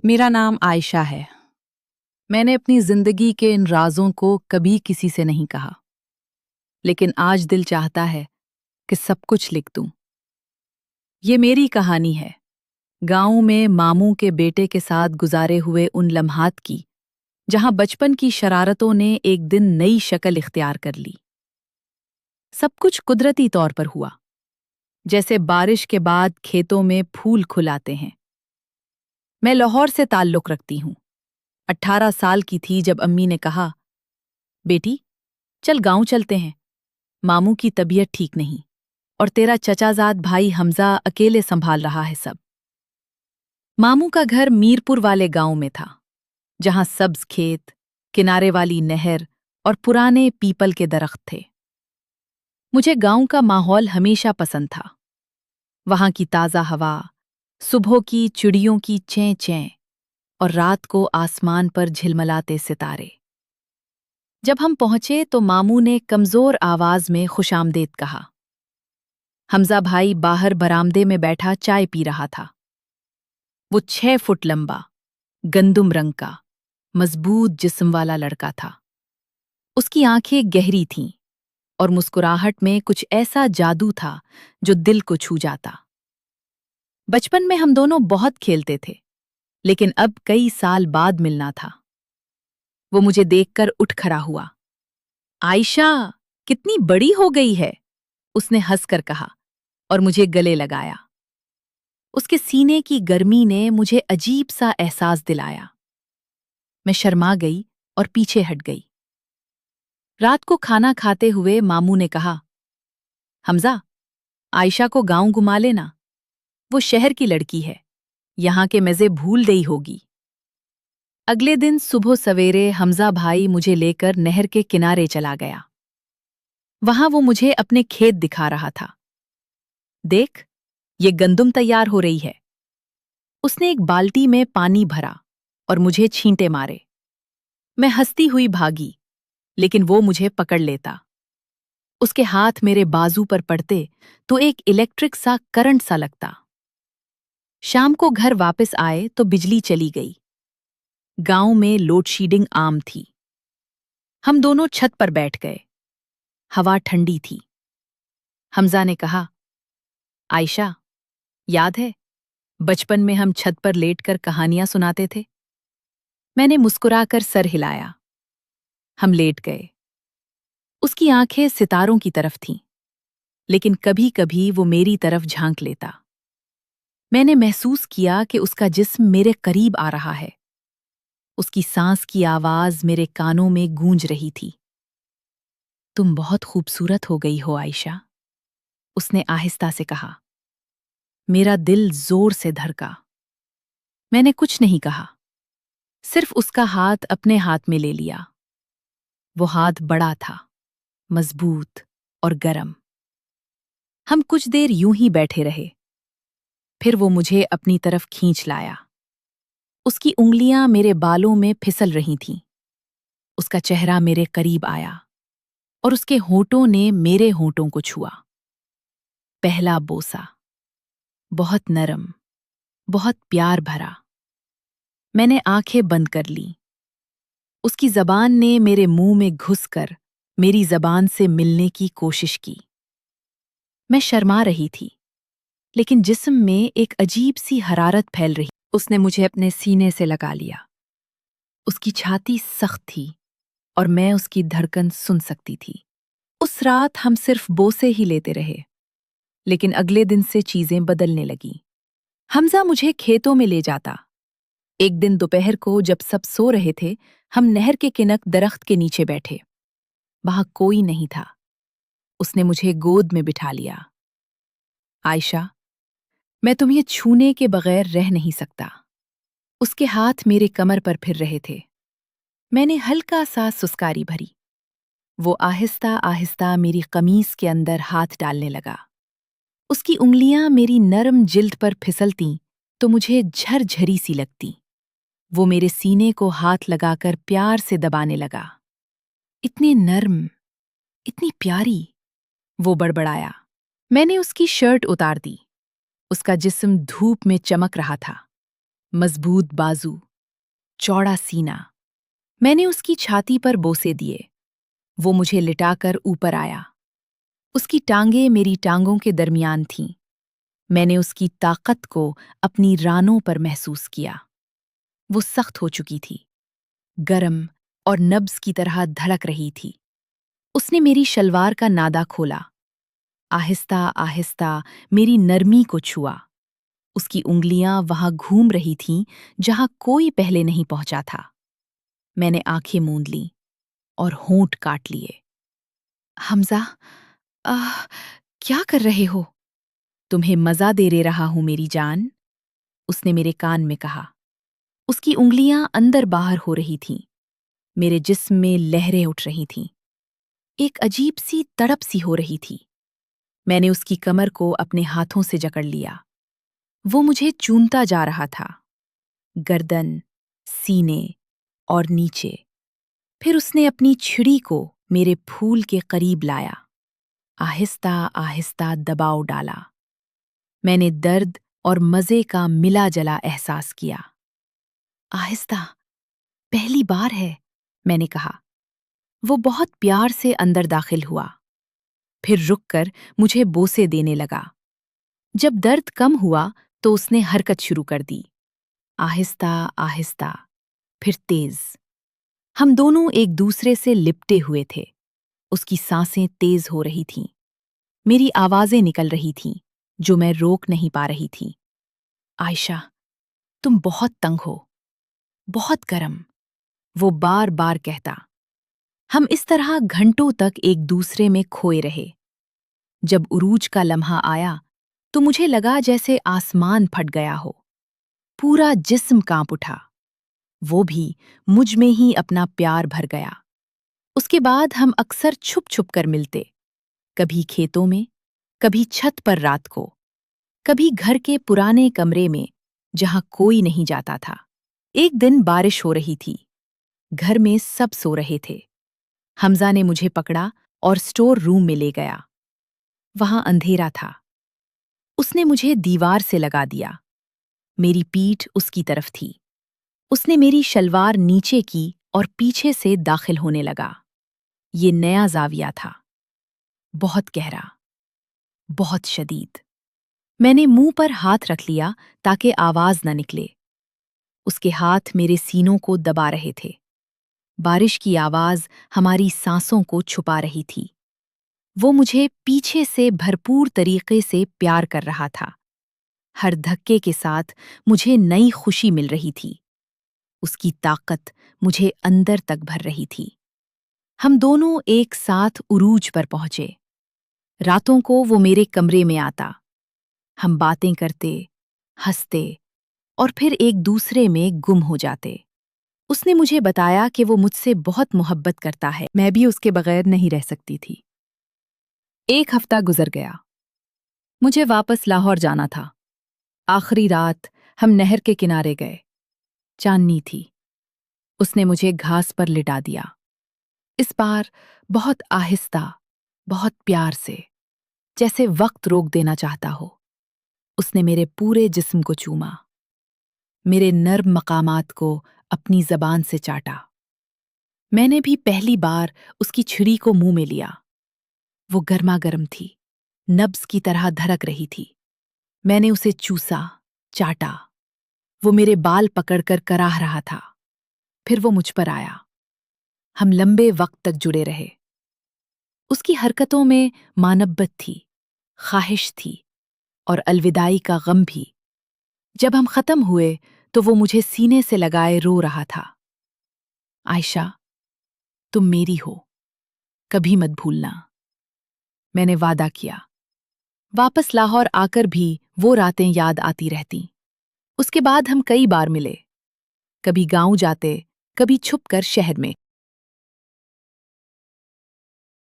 मेरा नाम आयशा है। मैंने अपनी जिंदगी के इन राजों को कभी किसी से नहीं कहा, लेकिन आज दिल चाहता है कि सब कुछ लिख दूं। ये मेरी कहानी है, गांव में मामू के बेटे के साथ गुजारे हुए उन लम्हात की, जहां बचपन की शरारतों ने एक दिन नई शक्ल इख्तियार कर ली। सब कुछ कुदरती तौर पर हुआ, जैसे बारिश के बाद खेतों में फूल खुलाते हैं। मैं लाहौर से ताल्लुक रखती हूँ। 18 साल की थी जब अम्मी ने कहा, बेटी चल गांव चलते हैं, मामू की तबीयत ठीक नहीं और तेरा चचाजाद भाई हमजा अकेले संभाल रहा है सब। मामू का घर मीरपुर वाले गांव में था, जहां सब्ज खेत, किनारे वाली नहर और पुराने पीपल के दरख्त थे। मुझे गांव का माहौल हमेशा पसंद था। वहां की ताज़ा हवा, सुबह की चिड़ियों की चैं चैं और रात को आसमान पर झिलमिलाते सितारे। जब हम पहुंचे तो मामू ने कमजोर आवाज में खुशामदेद कहा। हमजा भाई बाहर बरामदे में बैठा चाय पी रहा था। वो 6 फुट लंबा, गंदुम रंग का, मजबूत जिस्म वाला लड़का था। उसकी आंखें गहरी थीं और मुस्कुराहट में कुछ ऐसा जादू था जो दिल को छू जाता। बचपन में हम दोनों बहुत खेलते थे, लेकिन अब कई साल बाद मिलना था। वो मुझे देखकर उठ खड़ा हुआ। आयशा, कितनी बड़ी हो गई है, उसने हंसकर कहा और मुझे गले लगाया। उसके सीने की गर्मी ने मुझे अजीब सा एहसास दिलाया। मैं शर्मा गई और पीछे हट गई। रात को खाना खाते हुए मामू ने कहा, हमजा, आयशा को गांव घुमा लेना, वो शहर की लड़की है, यहां के मजे भूल गई होगी। अगले दिन सुबह सवेरे हमजा भाई मुझे लेकर नहर के किनारे चला गया। वहां वो मुझे अपने खेत दिखा रहा था। देख, ये गंदुम तैयार हो रही है। उसने एक बाल्टी में पानी भरा और मुझे छींटे मारे। मैं हंसती हुई भागी, लेकिन वो मुझे पकड़ लेता। उसके हाथ मेरे बाजू पर पड़ते तो एक इलेक्ट्रिक सा करंट सा लगता। शाम को घर वापस आए तो बिजली चली गई। गांव में लोडशेडिंग आम थी। हम दोनों छत पर बैठ गए। हवा ठंडी थी। हमजा ने कहा, आयशा, याद है बचपन में हम छत पर लेटकर कहानियां सुनाते थे? मैंने मुस्कुराकर सर हिलाया। हम लेट गए। उसकी आंखें सितारों की तरफ थीं, लेकिन कभी कभी वो मेरी तरफ झांक लेता। मैंने महसूस किया कि उसका जिस्म मेरे करीब आ रहा है। उसकी सांस की आवाज मेरे कानों में गूंज रही थी। तुम बहुत खूबसूरत हो गई हो आयशा, उसने आहिस्ता से कहा। मेरा दिल जोर से धड़का। मैंने कुछ नहीं कहा, सिर्फ उसका हाथ अपने हाथ में ले लिया। वो हाथ बड़ा था, मजबूत और गर्म। हम कुछ देर यूं ही बैठे रहे। फिर वो मुझे अपनी तरफ खींच लाया। उसकी उंगलियां मेरे बालों में फिसल रही थीं। उसका चेहरा मेरे करीब आया और उसके होठों ने मेरे होठों को छुआ। पहला बोसा, बहुत नरम, बहुत प्यार भरा। मैंने आंखें बंद कर लीं। उसकी जबान ने मेरे मुंह में घुसकर मेरी जबान से मिलने की कोशिश की। मैं शर्मा रही थी, लेकिन जिस्म में एक अजीब सी हरारत फैल रही। उसने मुझे अपने सीने से लगा लिया। उसकी छाती सख्त थी और मैं उसकी धड़कन सुन सकती थी। उस रात हम सिर्फ बोसे ही लेते रहे, लेकिन अगले दिन से चीजें बदलने लगीं। हमजा मुझे खेतों में ले जाता। एक दिन दोपहर को जब सब सो रहे थे, हम नहर के किनक दरख्त के नीचे बैठे। वहां कोई नहीं था। उसने मुझे गोद में बिठा लिया। आयशा, मैं तुम्हें छूने के बगैर रह नहीं सकता। उसके हाथ मेरे कमर पर फिर रहे थे। मैंने हल्का सा सुस्कारी भरी। वो आहिस्ता आहिस्ता मेरी कमीज के अंदर हाथ डालने लगा। उसकी उंगलियां मेरी नरम जिल्द पर फिसलतीं तो मुझे झरझरी सी लगती। वो मेरे सीने को हाथ लगाकर प्यार से दबाने लगा। इतने नर्म, इतनी प्यारी, वो बड़बड़ाया। मैंने उसकी शर्ट उतार दी। उसका जिस्म धूप में चमक रहा था। मजबूत बाजू, चौड़ा सीना। मैंने उसकी छाती पर बोसे दिए। वो मुझे लिटाकर ऊपर आया। उसकी टांगें मेरी टांगों के दरमियान थीं। मैंने उसकी ताकत को अपनी रानों पर महसूस किया। वो सख्त हो चुकी थी, गरम और नब्ज की तरह धड़क रही थी। उसने मेरी शलवार का नादा खोला, आहिस्ता आहिस्ता मेरी नरमी को छुआ। उसकी उंगलियां वहां घूम रही थीं जहां कोई पहले नहीं पहुंचा था। मैंने आंखें मूंद लीं और होंठ काट लिए। हमजा, आह, क्या कर रहे हो? तुम्हें मजा दे रहा हूं मेरी जान, उसने मेरे कान में कहा। उसकी उंगलियां अंदर बाहर हो रही थीं। मेरे जिस्म में लहरें उठ रही थीं। एक अजीब सी तड़प सी हो रही थी। मैंने उसकी कमर को अपने हाथों से जकड़ लिया। वो मुझे चूमता जा रहा था, गर्दन, सीने और नीचे। फिर उसने अपनी छिड़ी को मेरे फूल के करीब लाया, आहिस्ता आहिस्ता दबाव डाला। मैंने दर्द और मजे का मिला जला एहसास किया। आहिस्ता, पहली बार है, मैंने कहा। वो बहुत प्यार से अंदर दाखिल हुआ, फिर रुककर मुझे बोसे देने लगा। जब दर्द कम हुआ तो उसने हरकत शुरू कर दी, आहिस्ता आहिस्ता, फिर तेज। हम दोनों एक दूसरे से लिपटे हुए थे। उसकी सांसें तेज हो रही थीं। मेरी आवाजें निकल रही थीं, जो मैं रोक नहीं पा रही थी। आयशा, तुम बहुत तंग हो, बहुत गर्म, वो बार बार कहता। हम इस तरह घंटों तक एक दूसरे में खोए रहे। जब उरूज का लम्हा आया तो मुझे लगा जैसे आसमान फट गया हो। पूरा जिस्म कांप उठा। वो भी मुझ में ही अपना प्यार भर गया। उसके बाद हम अक्सर छुप छुप कर मिलते, कभी खेतों में, कभी छत पर रात को, कभी घर के पुराने कमरे में जहां कोई नहीं जाता था। एक दिन बारिश हो रही थी। घर में सब सो रहे थे। हमजा ने मुझे पकड़ा और स्टोर रूम में ले गया। वहां अंधेरा था। उसने मुझे दीवार से लगा दिया। मेरी पीठ उसकी तरफ थी। उसने मेरी शलवार नीचे की और पीछे से दाखिल होने लगा। ये नया जाविया था, बहुत गहरा, बहुत शदीद। मैंने मुंह पर हाथ रख लिया ताकि आवाज न निकले। उसके हाथ मेरे सीनों को दबा रहे थे। बारिश की आवाज हमारी सांसों को छुपा रही थी। वो मुझे पीछे से भरपूर तरीके से प्यार कर रहा था। हर धक्के के साथ मुझे नई खुशी मिल रही थी। उसकी ताकत मुझे अंदर तक भर रही थी। हम दोनों एक साथ उरूज पर पहुंचे। रातों को वो मेरे कमरे में आता। हम बातें करते, हंसते और फिर एक दूसरे में गुम हो जाते। उसने मुझे बताया कि वो मुझसे बहुत मोहब्बत करता है। मैं भी उसके बगैर नहीं रह सकती थी। एक हफ्ता गुजर गया। मुझे वापस लाहौर जाना था। आखिरी रात हम नहर के किनारे गए। चांदनी थी। उसने मुझे घास पर लिटा दिया। इस बार बहुत आहिस्ता, बहुत प्यार से, जैसे वक्त रोक देना चाहता हो। उसने मेरे पूरे जिस्म को चूमा, मेरे नर्म मकामात को अपनी जबान से चाटा। मैंने भी पहली बार उसकी छुरी को मुंह में लिया। वो गर्मा गर्म थी, नब्ज की तरह धड़क रही थी। मैंने उसे चूसा, चाटा। वो मेरे बाल पकड़कर कराह रहा था। फिर वो मुझ पर आया। हम लंबे वक्त तक जुड़े रहे। उसकी हरकतों में मानब्बत थी, ख्वाहिश थी और अलविदाई का गम भी। जब हम खत्म हुए तो वो मुझे सीने से लगाए रो रहा था। आयशा, तुम मेरी हो, कभी मत भूलना। मैंने वादा किया। वापस लाहौर आकर भी वो रातें याद आती रहती। उसके बाद हम कई बार मिले, कभी गांव जाते, कभी छुपकर शहर में।